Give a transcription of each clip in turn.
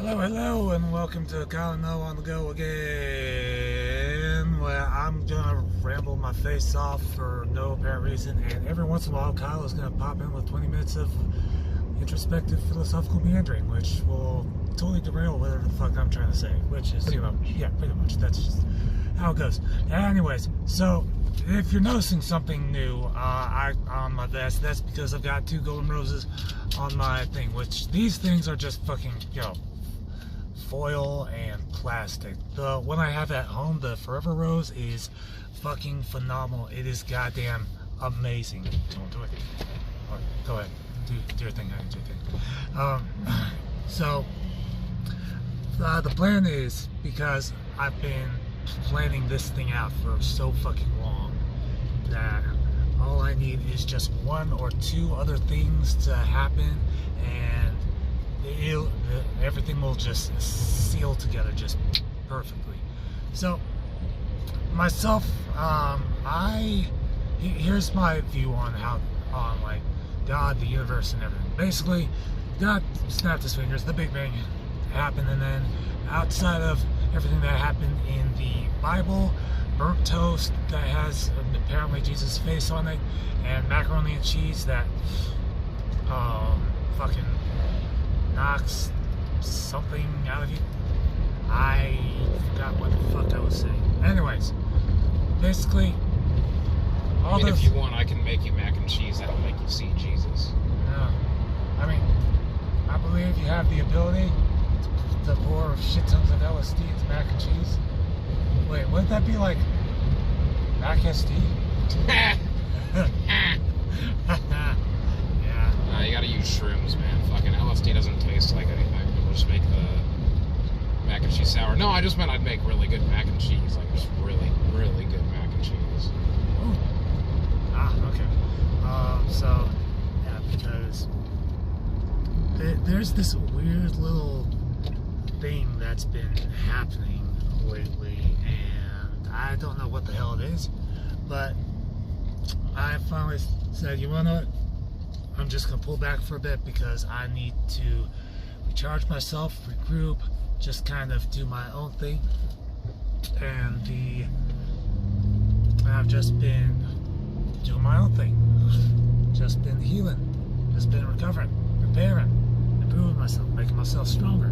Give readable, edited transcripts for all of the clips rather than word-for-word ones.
Hello, and welcome to Kyle and Noah on the go again, where I'm gonna ramble my face off for no apparent reason, and every once in a while Kyle is gonna pop in with 20 minutes of introspective philosophical meandering, which will totally derail whatever the fuck I'm trying to say, which is, pretty much, that's just how it goes. Anyways, so if you're noticing something new on my vest, that's because I've got two golden roses on my thing, which these things are just fucking, foil and plastic. The one I have at home, the Forever Rose, is fucking phenomenal. It is goddamn amazing. Don't do it. Or, go ahead. Do your thing. Do your thing. So, the plan is, because I've been planning this thing out for so fucking long, that all I need is just one or two other things to happen, and everything will just seal together just perfectly. So myself, here's my view on like God, the universe, and everything. Basically, God snapped his fingers, the Big Bang happened, and then outside of everything that happened in the Bible, burnt toast that has apparently Jesus' face on it, and macaroni and cheese that fucking knocks something out of you. I forgot what the fuck I was saying. Anyways, basically, if you want, I can make you mac and cheese that'll make you see Jesus. Yeah. I mean, I believe you have the ability to pour shit tons of LSD into mac and cheese. Wait, wouldn't that be like mac SD? Yeah. You gotta use shrooms, man. Fucking LSD doesn't taste like anything. We'll just make the mac and cheese sour. No, I just meant I'd make really good mac and cheese. Like, just really, really good mac and cheese. Ooh. Okay. Because there's this weird little thing that's been happening lately, and I don't know what the hell it is, but I finally said, you wanna know what? I'm just gonna pull back for a bit because I need to recharge myself, regroup, just kind of do my own thing. And I've just been doing my own thing. Just been healing, just been recovering, repairing, improving myself, making myself stronger.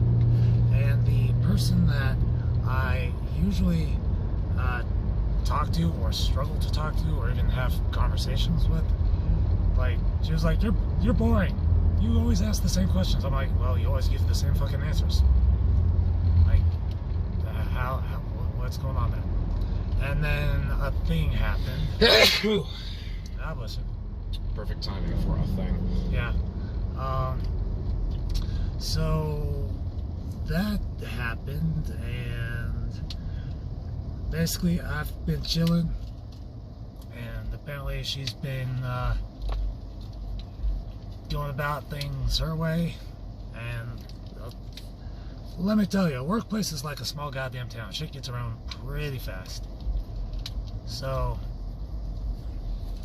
And the person that I usually talk to or struggle to talk to or even have conversations with, like, she was like, you're boring. You always ask the same questions. I'm like, well, you always give the same fucking answers. Like, what's going on there? And then a thing happened. God bless you. Perfect timing for a thing. Yeah. So that happened, and basically I've been chilling, and apparently she's been going about things her way, and let me tell you, a workplace is like a small goddamn town. Shit gets around pretty fast. So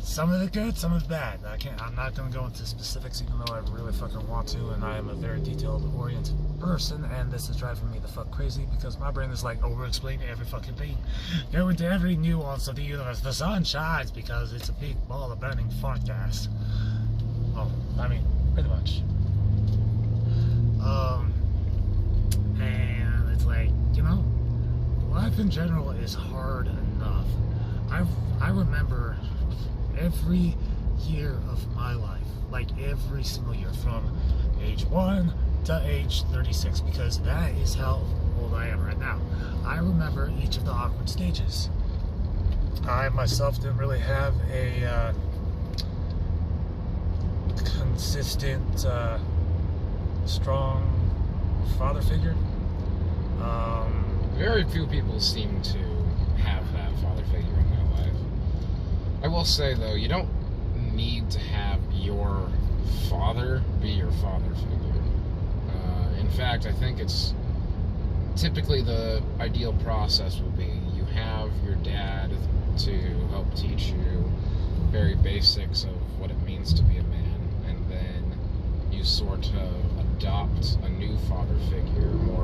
some of it good, some of it bad. I'm not going to go into specifics, even though I really fucking want to, and I am a very detailed-oriented person, and this is driving me the fuck crazy because my brain is like over-explaining every fucking thing. Go into every nuance of the universe. The sun shines because it's a big ball of burning fart gas. Well, I mean, pretty much. And it's like, life in general is hard enough. I remember every year of my life, like every single year, from age 1 to age 36, because that is how old I am right now. I remember each of the awkward stages. I myself didn't really have a consistent, strong father figure. Very few people seem to have that father figure in their life. I will say, though, you don't need to have your father be your father figure. In fact, I think it's typically the ideal process would be you have your dad to help teach you very basics of what it means to be a man, and then you sort of adopt a new father figure more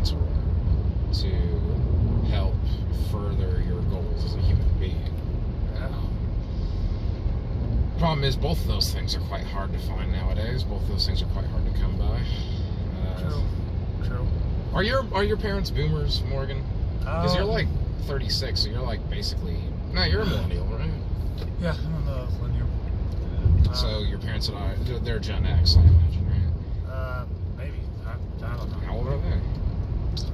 mentor to help further your goals as a human being. Problem is, both of those things are quite hard to find nowadays. Both of those things are quite hard to come by. True. Are your parents boomers, Morgan? Because you're like 36, so you're like basically... No, you're a millennial, right? Yeah, I'm a millennial. So your parents and I, they're Gen X, I imagine, right? Maybe. I don't know. How old are they?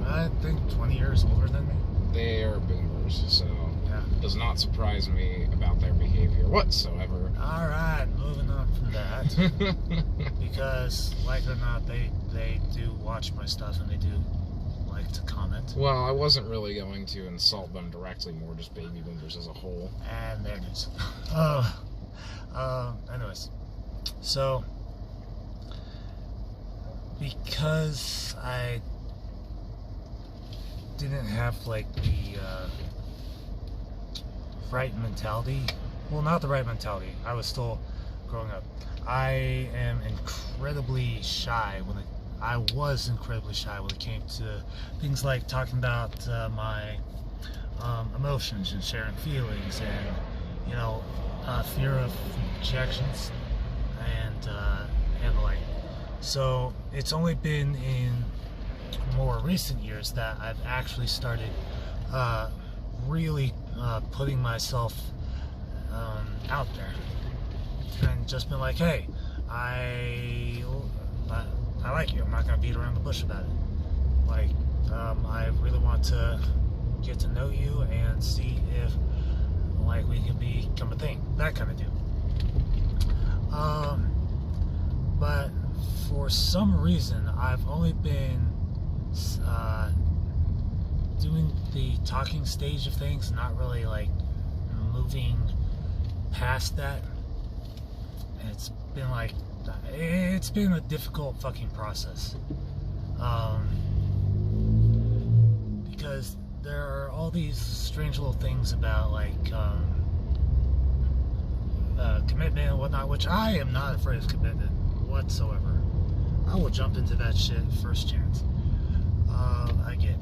I think 20 years older than me. They are boomers, so Yeah. does not surprise me about their behavior whatsoever. Alright, moving on from that. Because, like it or not, they do watch my stuff and they do like to comment. Well, I wasn't really going to insult them directly, more just baby boomers as a whole. And there it is. Anyways, so because I didn't have like the right mentality, well, not the right mentality, I was still growing up. I am incredibly shy I was incredibly shy when it came to things like talking about my emotions and sharing feelings and, you know, fear of rejections and the like. So it's only been in more recent years that I've actually started really putting myself out there and just been like, hey, I like you. I'm not gonna beat around the bush about it. Like, I really want to get to know you and see if like we can become a thing, that kind of deal. But for some reason I've only been doing the talking stage of things, not really like moving past that. And it's been a difficult fucking process, because there are all these strange little things about like commitment and whatnot, which I am not afraid of commitment whatsoever. I will jump into that shit first chance I get.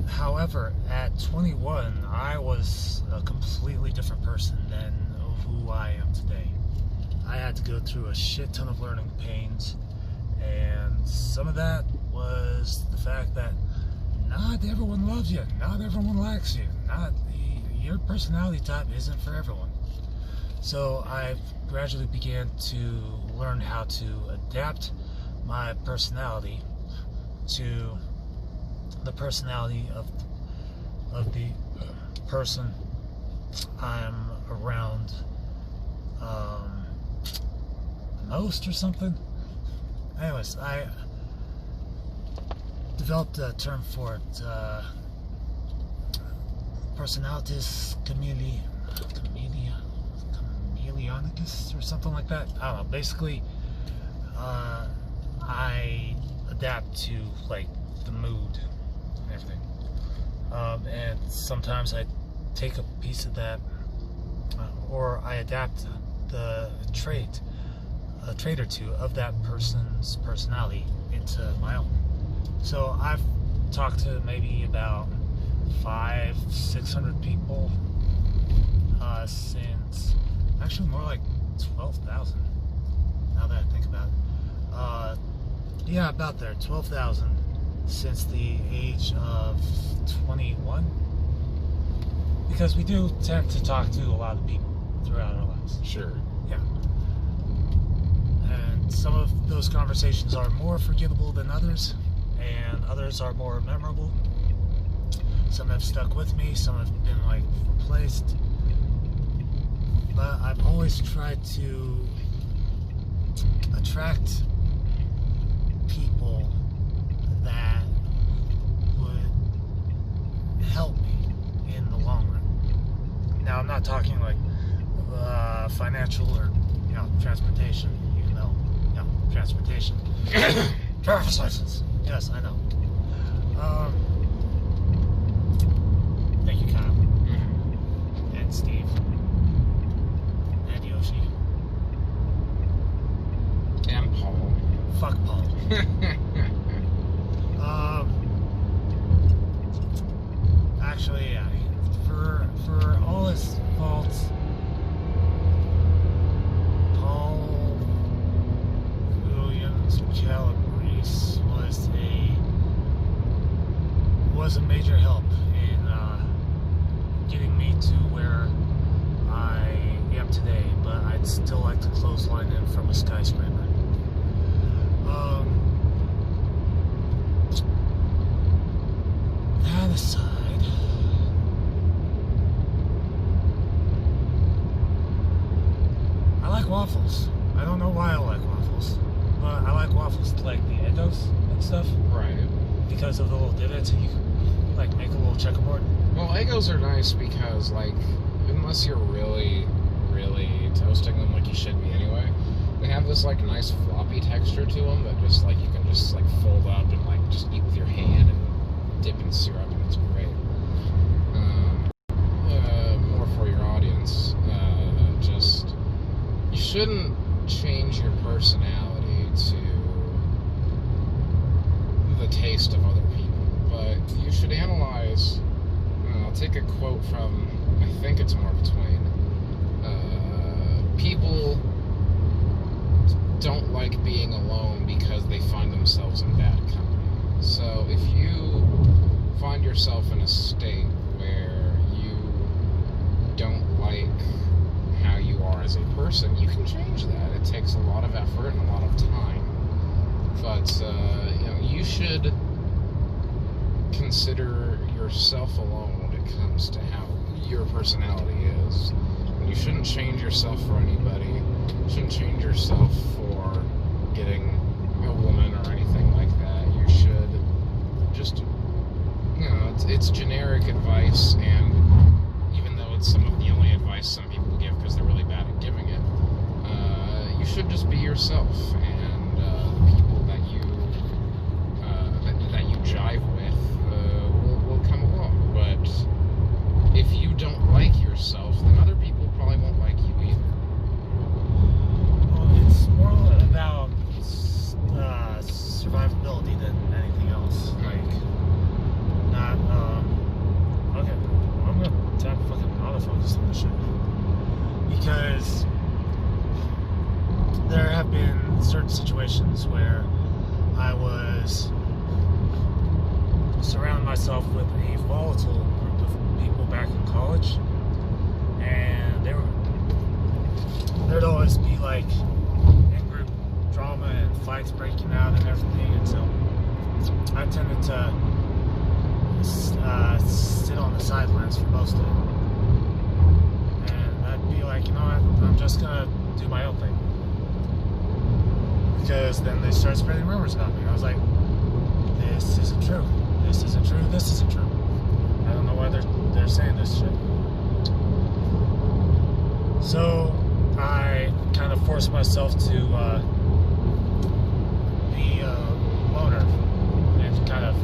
However, at 21, I was a completely different person than who I am today. I had to go through a shit ton of learning pains, and some of that was the fact that not everyone loves you, not everyone likes you, your personality type isn't for everyone. So I gradually began to learn how to adapt my personality to the personality of the person I'm around most or something. Anyways, I developed a term for it, personalities chameleonicus or something like that. I don't know. Basically, I adapt to like the mood and everything, and sometimes I take a piece of that, or I adapt a trait or two of that person's personality into my own. So I've talked to maybe about 500-600 people since, actually more like 12,000 now that I think about it. Yeah, about there, 12,000 since the age of 21, because we do tend to talk to a lot of people throughout our lives. Sure. Yeah. And some of those conversations are more forgettable than others, and others are more memorable. Some have stuck with me, some have been like replaced. But I've always tried to attract people that would help me in the long run. Now, I'm not talking like financial or, you know, transportation, even though, you know, transportation. Driver's license. Yes, I know. Thank you, Kyle. And Steve. And Yoshi. And Paul. Fuck Paul. Actually, yeah. For all his faults, Paul Williams Calabrese was a major help in getting me to where I am today. But I'd still like to clothesline him from a skyscraper. That aside, I like waffles. I don't know why I like waffles, but I like waffles like the Eggos and stuff. Right. Because of the little divots, and you can like make a little checkerboard. Well, Eggos are nice because, like, unless you're really, really toasting them like you should be anyway, they have this, like, nice floppy texture to them that just, like, you can just, like, fold up and, like, just eat with your hand and dip in syrup, and it's great. More for your audience, just, you shouldn't change your personality to the taste of other people, but you should analyze. I'll take a quote from, I think it's Mark Twain. People don't like being alone because they find themselves in bad company. So if you find yourself in a state where you don't like how you are as a person, you can change that. It takes a lot of effort and a lot of time. But, you should consider yourself alone when it comes to how your personality is. And you shouldn't change yourself for anybody. You shouldn't change yourself for getting a woman or anything like that. You should just, it's generic advice, and even though it's some of the only advice some people give because they're really bad at giving it, you should just be yourself, and the people that you jive with will come along. But if you don't like yourself, then other people probably won't like you either. Well, it's more about survivability than anything else. Like, not, okay, I'm gonna tap fucking autofocus on this shit. Because there have been certain situations where I was surrounding myself with a volatile group of people back in college, and there'd always be like in-group drama and fights breaking out and everything, and so I tended to sit on the sidelines for most of it, and I'd be like, you know what, I'm just gonna do my own thing, because then they started spreading rumors about me, and I was like, this isn't true. This isn't true. This isn't true. I don't know why they're saying this shit. So I kind of forced myself to be a loner and kind of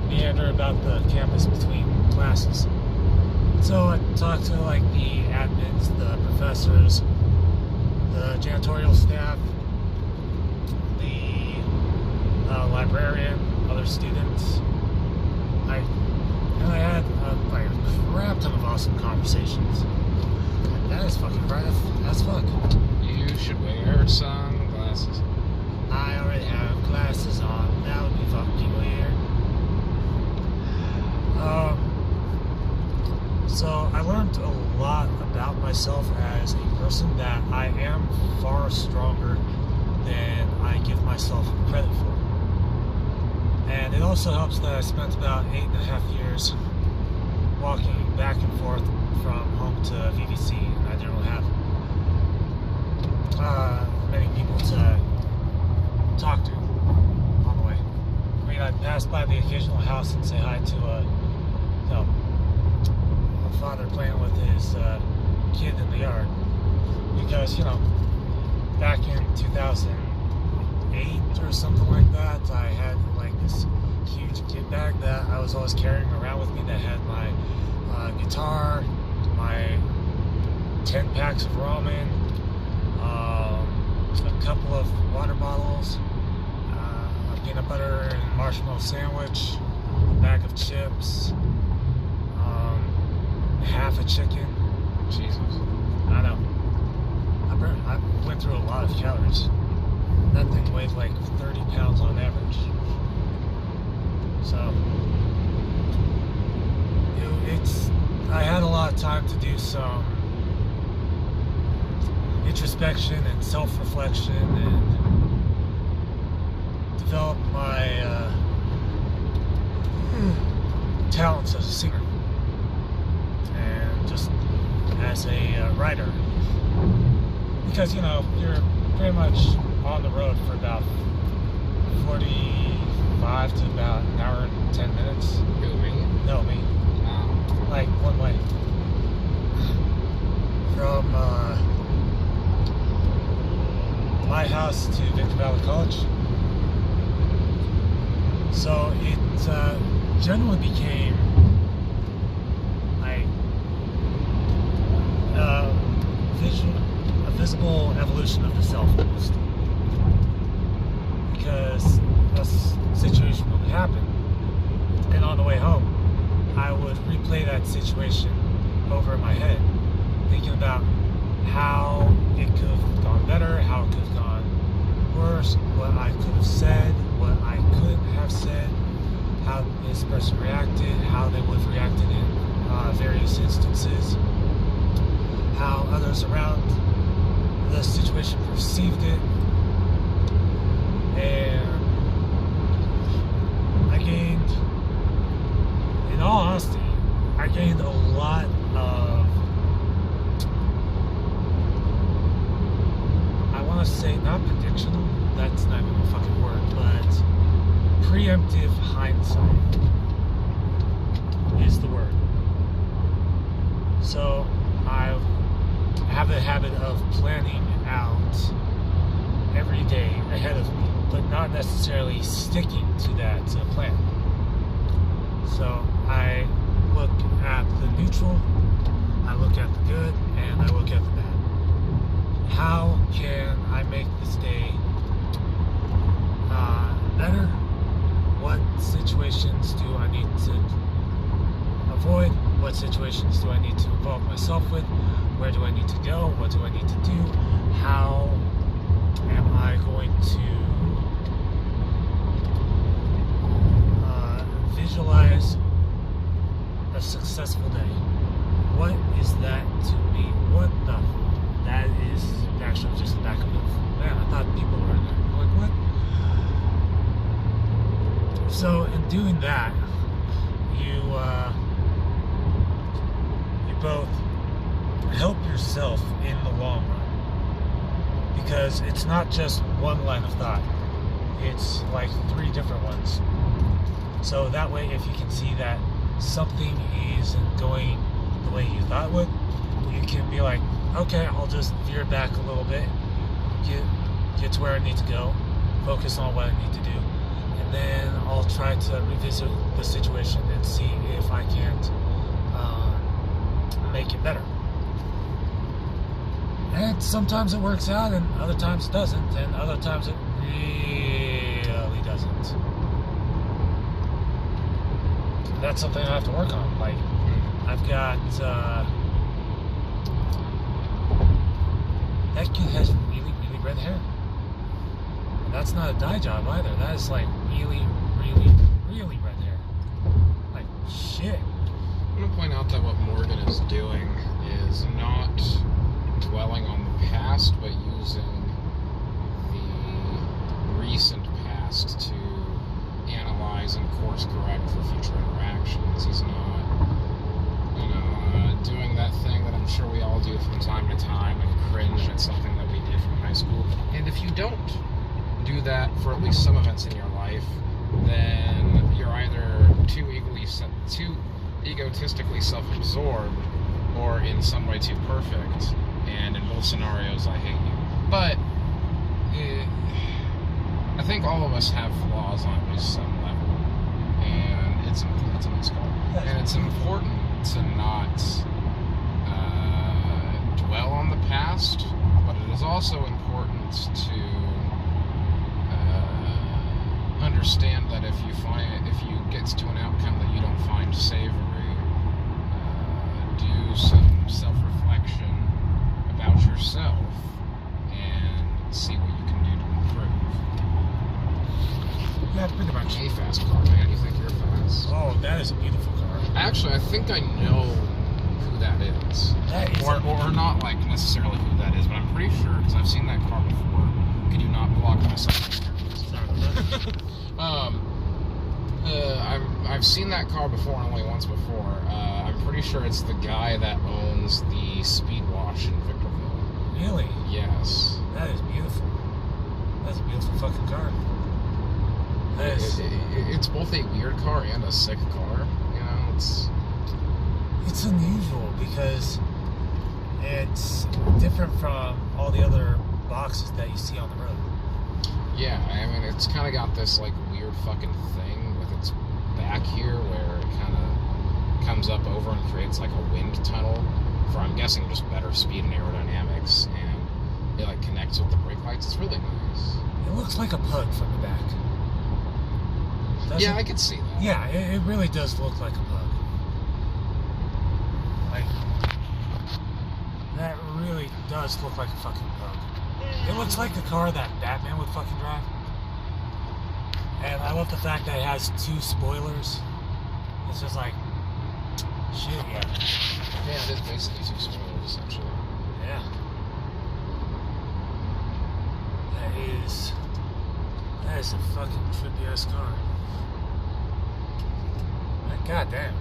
meander about the campus between classes. So I talked to like the admins, the professors, the janitorial staff, the librarian, other students. I had like a crap ton of awesome conversations. That is fucking bright as fuck. You should wear sunglasses. I already have glasses on. That would be fucking weird. So I learned a lot about myself as a person, that I am far stronger than I give myself credit for. And it also helps that I spent about 8.5 years walking back and forth from home to VVC, and I didn't really have many people to talk to on the way. I mean, I'd pass by the occasional house and say hi to a father playing with his kid in the yard, because, back in 2008 or something like that, I had like this huge kit bag that I was always carrying around with me that had my guitar, my 10 packs of ramen, a couple of water bottles, a peanut butter and marshmallow sandwich, a bag of chips, half a chicken. Jesus. I know. I went through a lot of calories. That thing weighed like 30 pounds on average. So, I had a lot of time to do some introspection and self-reflection and develop my talents as a singer and just as a writer, because you're pretty much on the road for about 45 to about an hour and 10 minutes. Who, me? No, me. Like one way from my house to Victor Valley College. So it generally became like a visible evolution of the self almost, because a situation would happen, and on the way home I would replay that situation over in my head, thinking about how it could have gone better, how it could have gone worse, what I could have said, what I couldn't have said, how this person reacted, how they would have reacted in various instances, how others around the situation perceived it, and I gained, in all honesty, I gained a lot of, I want to say not predictional, that's not even a fucking word, but preemptive hindsight is the word. So I have the habit of planning out every day ahead of me, but not necessarily sticking to that plan. So I look at the neutral, I look at the good, and I look at the bad. How can I make this day better? What situations do I need to avoid? What situations do I need to involve myself with? Where do I need to go? What do I need to do? How am I going to visualize a successful day? What is that to me? What the? That is actually just a backup move. Man, I thought people were in there. Like, what? So in doing that, you both help yourself in the long run, because it's not just one line of thought, it's like 3 different ones. So that way, if you can see that something isn't going the way you thought it would, you can be like, okay, I'll just veer back a little bit, get to where I need to go, focus on what I need to do, and then I'll try to revisit the situation and see if I can't make it better. And sometimes it works out, and other times it doesn't, and other times it really doesn't. That's something I have to work on. Like, I've got that kid has really red hair. And that's not a dye job either. That is like really red hair. Like, shit. I'm going to point out that what Morgan is doing is not dwelling on the past, but using the recent past to analyze and course correct for future interactions. He's not, doing that thing that I'm sure we all do from time to time and cringe at something that we did from high school. And if you don't do that for at least some events in your life, then you're either too egotistically self-absorbed or in some way too perfect, and in both scenarios I hate you. But I think all of us have flaws on at least some level, and it's important to not dwell on the past, but it is also important to understand that if you get to an outcome that you don't find savory, do some self-reflection about yourself and see what you can do to improve. Yeah, pretty much. A fast car, man. You think you're fast? Oh, that is a beautiful car. Actually, I think I know who that is. That is Or not like necessarily who that is, but I'm pretty sure because I've seen that car before. Could you not block myself? I've seen that car before and only once before. I'm pretty sure it's the guy that owns the Speed Wash in Victorville. Really? Yes. That is beautiful. That's a beautiful fucking car. That is... It's both a weird car and a sick car. You know, It's unusual because it's different from all the other boxes that you see on the road. Yeah, I mean, it's kind of got this like weird fucking thing with its back here where it kind of comes up over and creates like a wind tunnel for, I'm guessing, just better speed and aerodynamics, and it like connects with the brake lights. It's really nice. It looks like a pug from the back. Yeah, I could see that. Yeah, it really does look like a pug. Like, that really does look like a fucking pug. It looks like the car that Batman would fucking drive. And I love the fact that it has 2 spoilers. It's just like, shit, yeah. Yeah, it is basically 2 spoilers, essentially. Yeah. That is a fucking trippy ass car. Like, goddamn.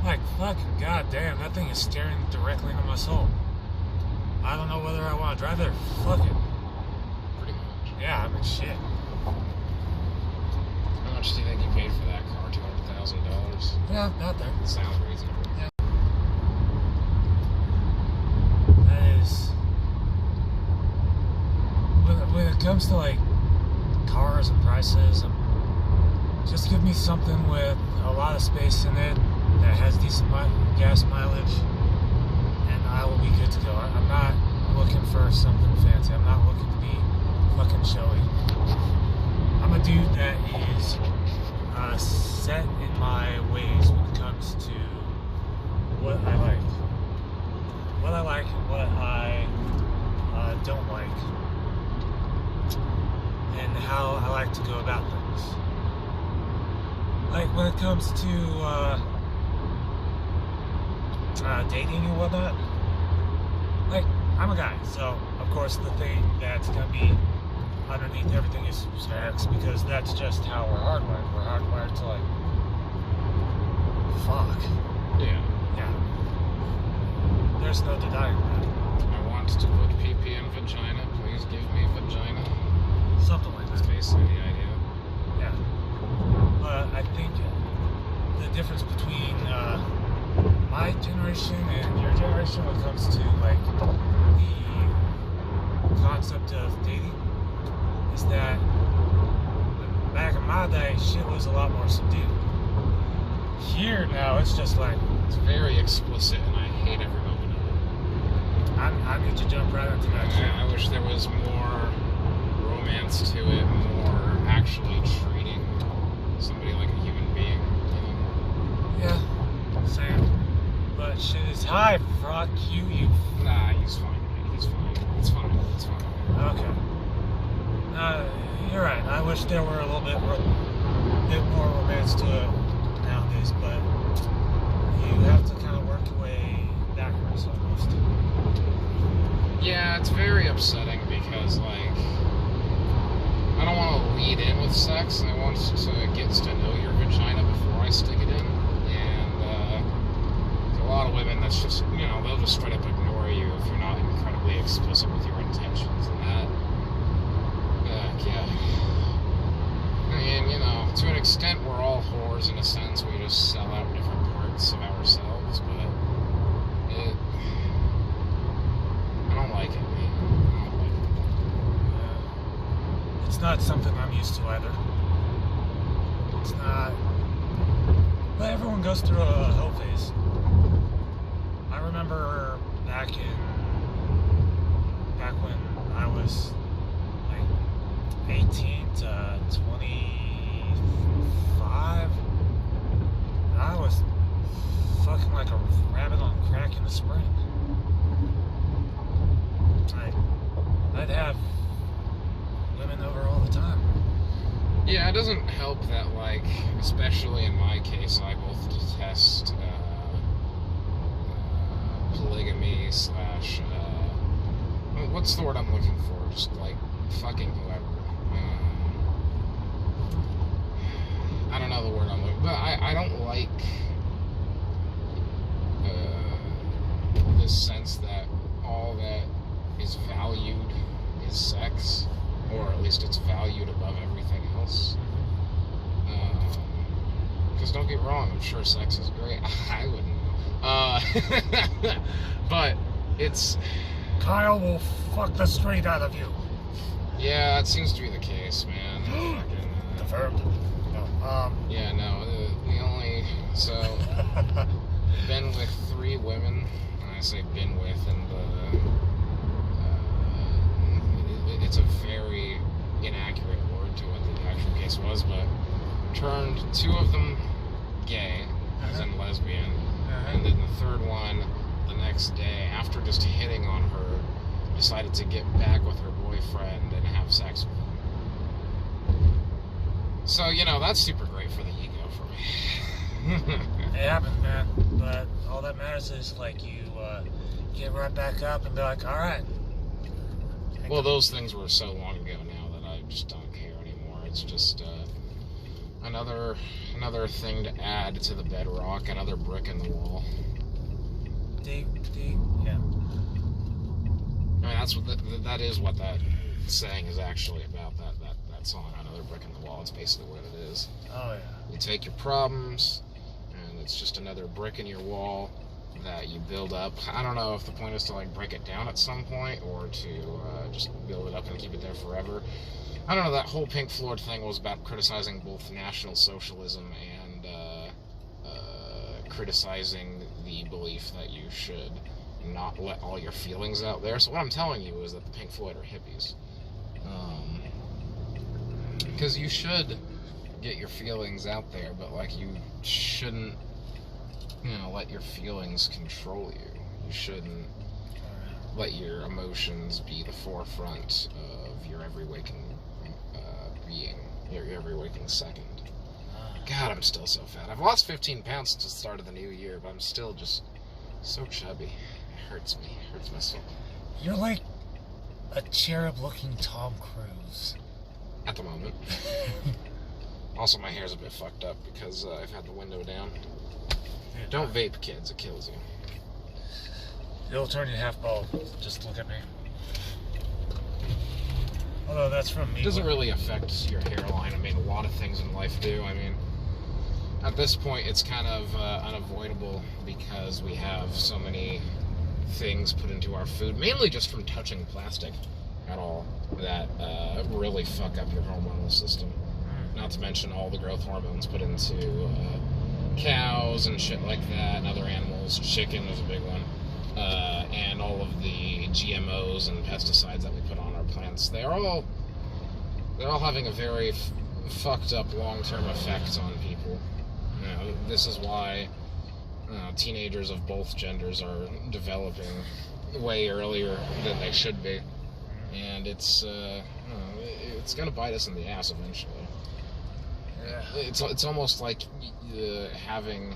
Like, fucking goddamn, that thing is staring directly into my soul. I don't know whether I want to drive there. Fuck it. Pretty much. Yeah, I mean, shit. How much do you think you paid for that car? $200,000? Yeah, not there. Sounds reasonable. Yeah. That is... When it comes to, like, cars and prices, just give me something with a lot of space in it that has decent gas mileage, and I will be good to go. I'm not looking for something fancy. I'm not looking to be fucking showy. I'm a dude that is set in my ways when it comes to what I like. What I like and what I don't like. And how I like to go about things. Like when it comes to dating and whatnot, like, I'm a guy, so of course the thing that's gonna be underneath everything is sex, because that's just how we're hardwired. We're hardwired to, like, fuck. Yeah. Yeah. There's no denying that. I want to put PP in vagina. Please give me vagina. Something like That's that. basically the idea. Yeah. But I think the difference between my generation and your generation when it comes to, like, the concept of dating is that back in my day, shit was a lot more subdued. Here now, it's just like, It's very explicit, and I hate every moment of it. I need to jump right into that shit. I wish there was more romance to it, more actually treating somebody like a human being. You know? Yeah, same. But shit is high. Fuck you, you. Nah, he's fine. Man. He's fine. It's fine. It's fine. Okay. You're right. I wish there were a little bit more romance to it nowadays, but you have to kind of work your way backwards almost. Yeah, it's very upsetting because, like, I don't want to lead in with sex. I want to get to know your vagina before I stick it in. And there's a lot of women that's just, you know, they'll just straight up ignore you if you're not incredibly explicit with your intentions. And that, yeah. I mean, you know, to an extent, we're all whores in a sense. We just sell out different parts of ourselves, but I don't like it, man. I don't like it. It's not something I'm used to either. It's not. But everyone goes through a hoe phase. I remember back when I was like 18 to 20. Yeah, it doesn't help that, like, especially in my case, I both detest polygamy slash, what's the word I'm looking for? Just, like, fucking whoever. I don't know the word I'm looking for, but I don't like this sense that all that is valued is sex, or at least it's valued above everything else. Because don't get wrong, I'm sure sex is great. I wouldn't. But it's... Kyle will fuck the straight out of you. Yeah, that seems to be the case, man. Confirmed. No. Yeah, no. The only... So, been with 3 women. And I say been with, and it's a very inaccurate word to what the actual case was, but turned 2 of them gay, as in lesbian, and then the 3rd one, the next day, after just hitting on her, decided to get back with her boyfriend and have sex with him. So, you know, that's super great for the ego for me. It happens, man. But all that matters is, like, you get right back up and be like, alright. Well, those things were so long ago now that I just don't care anymore. It's just another thing to add to the bedrock, another brick in the wall. Yeah. I mean, that's what that is what that saying is actually about. That song, another brick in the wall. It's basically what it is. Oh yeah. You take your problems, and it's just another brick in your wall that you build up. I don't know if the point is to like break it down at some point or to just build it up and keep it there forever. I don't know. That whole Pink Floyd thing was about criticizing both National Socialism and criticizing the belief that you should not let all your feelings out there. So what I'm telling you is that the Pink Floyd are hippies. Because you should get your feelings out there, but like you shouldn't, you know, let your feelings control you. You shouldn't let your emotions be the forefront of your every waking being, your every waking second. God, I'm still so fat. I've lost 15 pounds since the start of the new year, but I'm still just so chubby. It hurts me. It hurts my soul. You're like a cherub-looking Tom Cruise. At the moment. Also, my hair's a bit fucked up because I've had the window down. Don't vape, kids. It kills you. It'll turn you half bald. Just look at me. Although that's from me. It doesn't really affect your hairline. I mean, a lot of things in life do. I mean, at this point, it's kind of unavoidable because we have so many things put into our food, mainly just from touching plastic at all, that really fuck up your hormonal system. Not to mention all the growth hormones put into cows and shit like that, and other animals. Chicken is a big one. And all of the GMOs and pesticides that we put on our plants. They're all having a very fucked up long-term effect on people. You know, this is why teenagers of both genders are developing way earlier than they should be. And it's going to bite us in the ass eventually. Yeah. It's almost like having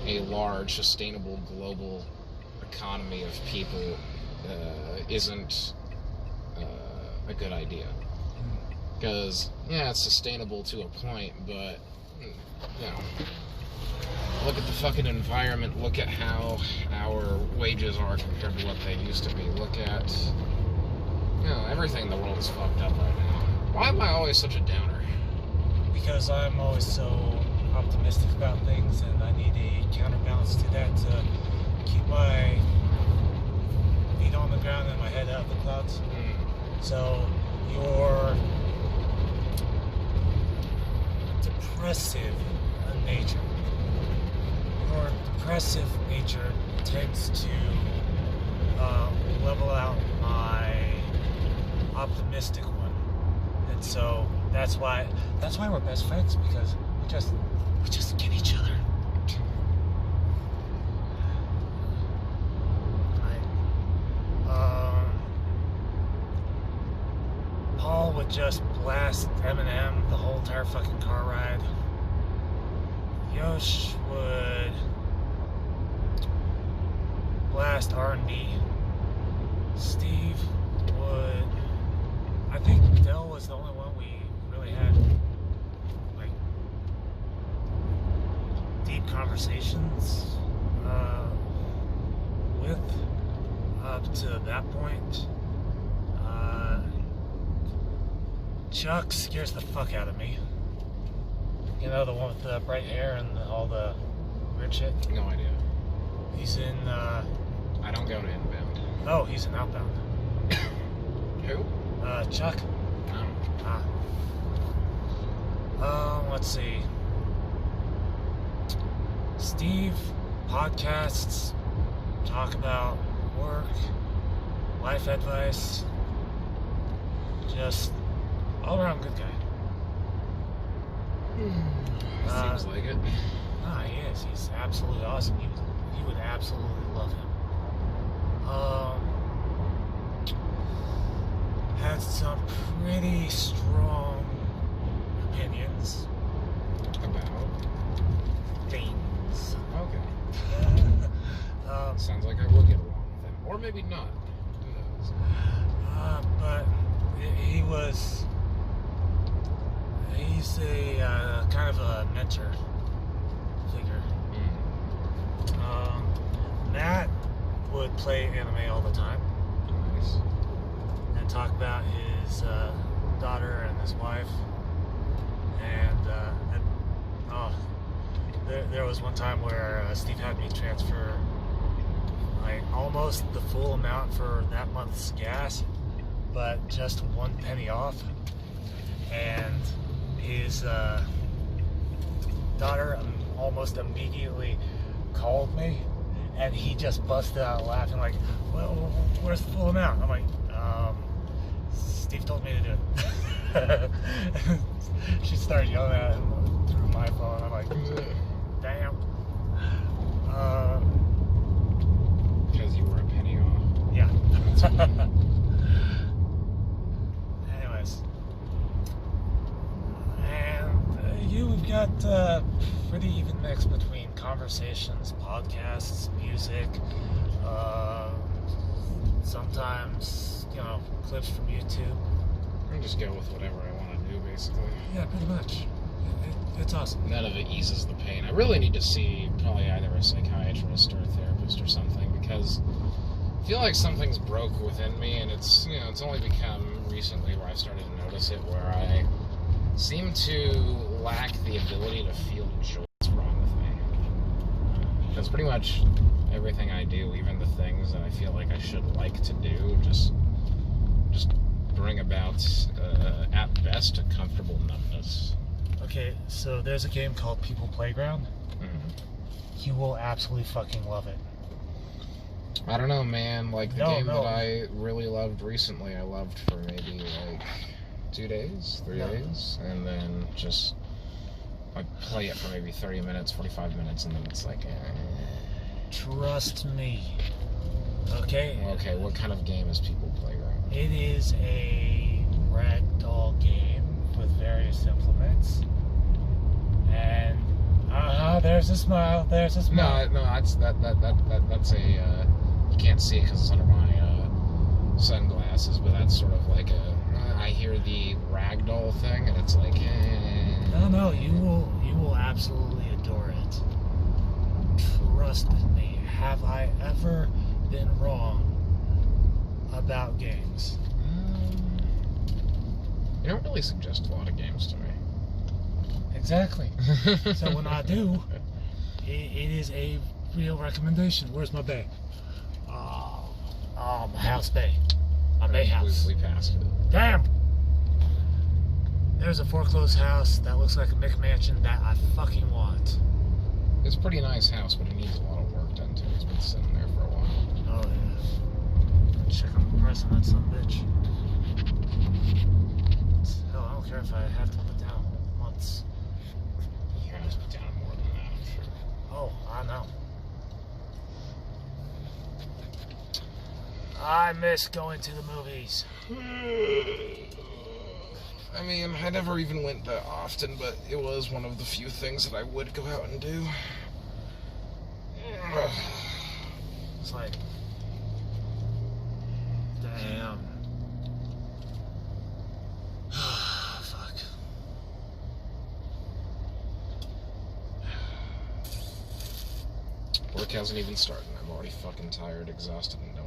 a large, sustainable global economy of people isn't a good idea. Because, yeah, it's sustainable to a point, but, you know, look at the fucking environment, look at how our wages are compared to what they used to be, look at, you know, everything in the world is fucked up right now. Why am I always such a downer? Because I'm always so optimistic about things, and I need a counterbalance to that to keep my feet on the ground and my head out of the clouds. So your depressive nature tends to level out my optimistic one, and so that's why we're best friends, because we just get each other. Paul would just blast Eminem the whole entire fucking car ride. Yosh would blast R&B. Steve would... I think Dell was the only one we really had, like, deep conversations with up to that point. Chuck scares the fuck out of me. You know, the one with the bright hair and all the weird shit? No idea. He's in, I don't go to Inbound. oh, he's in Outbound. Who? Chuck. No. Let's see. Steve, podcasts, talk about work, life advice, just all around good guy. Seems like it. He is. He's absolutely awesome. You would absolutely love him. Had some pretty strong opinions About? things. Okay. Sounds like I will get along with him. Or maybe not. Who knows? But he's a kind of a mentor figure. Matt would play anime all the time Nice. and talk about his daughter and his wife. And there was one time where Steve had me transfer like almost the full amount for that month's gas, but just 1 penny off. And his daughter almost immediately called me, and he just busted out laughing like, well, where's the full amount? I'm like, Steve told me to do it. She started yelling at him through my phone. I'm like, damn. Because you were a penny off. Yeah. Anyways. And you've got pretty even mix between conversations, podcasts, music, sometimes, clips from YouTube. I just go with whatever I want to do, basically. Yeah, pretty much. It's awesome. None of it eases the pain. I really need to see probably either a psychiatrist or a therapist or something, because I feel like something's broke within me, and it's only become recently where I started to notice it, where I seem to lack the ability to feel joy. What's wrong with me? Because pretty much everything I do, even the things that I feel like I should like to do, just bring about, at best, a comfortable numbness. Okay, so there's a game called People Playground. Mm-hmm. You will absolutely fucking love it. I don't know, man. Like, the game that I really loved recently, I loved for maybe, 2 days, 3 days, and then just, I play it for maybe 30 minutes, 45 minutes, and then it's like, Trust me. Okay? Okay, what kind of game is People Playground? It is a ragdoll game with various implements. And, there's a smile, there's a smile. No, that's a, you can't see it because it's under my, sunglasses, but that's sort of like I hear the ragdoll thing, and it's like, No, you will absolutely adore it. Trust me. Have I ever been wrong about games? You don't really suggest a lot of games to me. Exactly. So when I do, it is a real recommendation. Where's my bay? My house bay. My bay house. We passed it. Damn! There's a foreclosed house that looks like a McMansion that I fucking want. It's a pretty nice house, but it needs a lot of work done to it. It's been sitting there for a while. Oh, yeah. Check on the price on that son of a bitch. Hell, I don't care if I have to put down months. You have to put down more than that, I'm sure. Oh, I know. I miss going to the movies. I mean, I never even went that often, but it was one of the few things that I would go out and do. It's like, damn. Fuck. Work hasn't even started. I'm already fucking tired, exhausted, and no